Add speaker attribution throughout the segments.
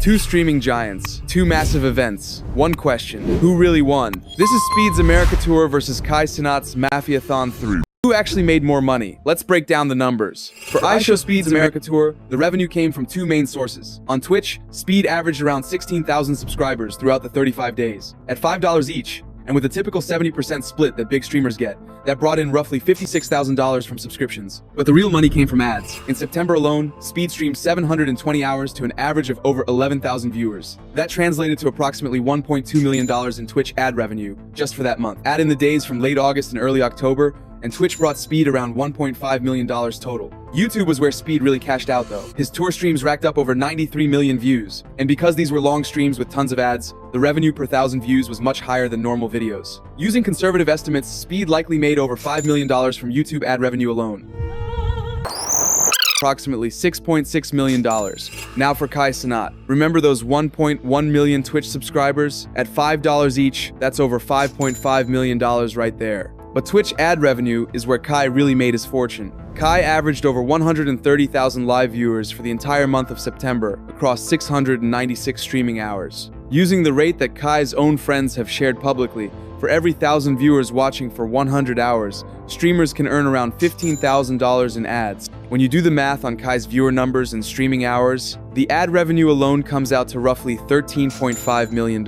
Speaker 1: Two streaming giants, two massive events, one question: who really won? This is Speed's America Tour versus kaiceant's Mafiathon 3. Who actually made more money? Let's break down the numbers. For ishowspeed's America Tour, the revenue came from two main sources. On Twitch, Speed averaged around 16,000 subscribers throughout the 35 days, at $5 each, and with a typical 70% split that big streamers get, that brought in roughly $56,000 from subscriptions. But the real money came from ads. In September alone, Speed streamed 720 hours to an average of over 11,000 viewers. That translated to approximately $1.2 million in Twitch ad revenue just for that month. Add in the days from late August and early October, and Twitch brought Speed around $1.5 million total. YouTube was where Speed really cashed out though. His tour streams racked up over 93 million views, and because these were long streams with tons of ads, the revenue per 1,000 views was much higher than normal videos. Using conservative estimates, Speed likely made over $5 million from YouTube ad revenue alone. Approximately $6.6 million. Now for kaiceant. Remember those 1.1 million Twitch subscribers? At $5 each, that's over $5.5 million right there. But Twitch ad revenue is where Kai really made his fortune. Kai averaged over 130,000 live viewers for the entire month of September across 696 streaming hours. Using the rate that Kai's own friends have shared publicly, for every 1,000 viewers watching for 100 hours, streamers can earn around $15,000 in ads. When you do the math on Kai's viewer numbers and streaming hours, the ad revenue alone comes out to roughly $13.5 million.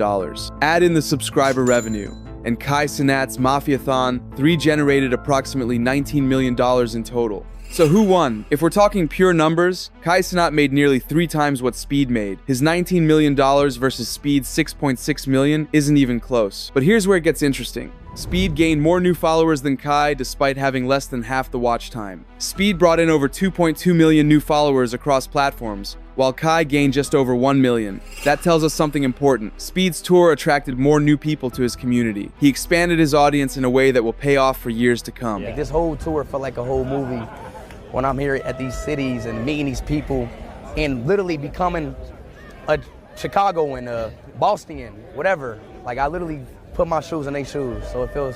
Speaker 1: Add in the subscriber revenue, and kaiceant's Mafiathon 3 generated approximately $19 million in total. So who won? If we're talking pure numbers, kaiceant made nearly 3 times what Speed made. His $19 million versus Speed's $6.6 million isn't even close. But here's where it gets interesting. Speed gained more new followers than Kai despite having less than half the watch time. Speed brought in over 2.2 million new followers across platforms, while Kai gained just over 1 million. That tells us something important. Speed's tour attracted more new people to his community. He expanded his audience in a way that will pay off for years to come.
Speaker 2: Like this whole tour felt like a whole movie when I'm here at these cities and meeting these people and literally becoming a Chicago and a Bostonian, whatever. Like I literally put my shoes in their shoes, so it feels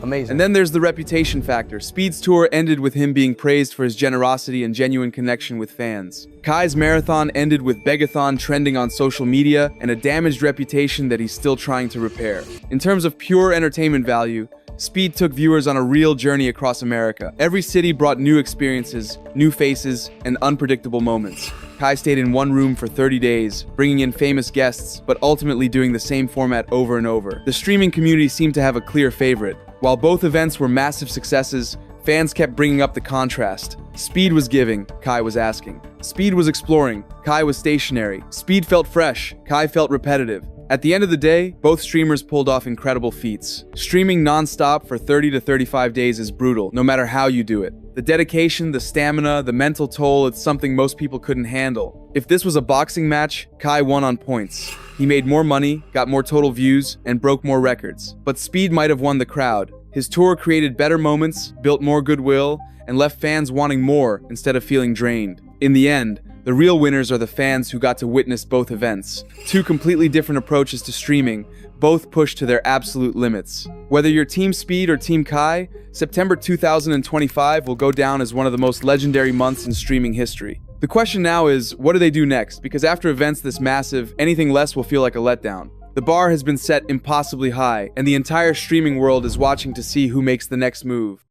Speaker 2: amazing.
Speaker 1: And then there's the reputation factor. Speed's tour ended with him being praised for his generosity and genuine connection with fans. Kai's marathon ended with Begathon trending on social media and a damaged reputation that he's still trying to repair. In terms of pure entertainment value, Speed took viewers on a real journey across America. Every city brought new experiences, new faces, and unpredictable moments. Kai stayed in one room for 30 days, bringing in famous guests, but ultimately doing the same format over and over. The streaming community seemed to have a clear favorite. While both events were massive successes, fans kept bringing up the contrast. Speed was giving, Kai was asking. Speed was exploring, Kai was stationary. Speed felt fresh, Kai felt repetitive. At the end of the day, both streamers pulled off incredible feats. Streaming non-stop for 30 to 35 days is brutal, no matter how you do it. The dedication, the stamina, the mental toll, it's something most people couldn't handle. If this was a boxing match, Kai won on points. He made more money, got more total views, and broke more records. But Speed might have won the crowd. His tour created better moments, built more goodwill, and left fans wanting more instead of feeling drained. In the end, the real winners are the fans who got to witness both events. Two completely different approaches to streaming, both pushed to their absolute limits. Whether you're Team Speed or Team Kai, September 2025 will go down as one of the most legendary months in streaming history. The question now is, what do they do next? Because after events this massive, anything less will feel like a letdown. The bar has been set impossibly high, and the entire streaming world is watching to see who makes the next move.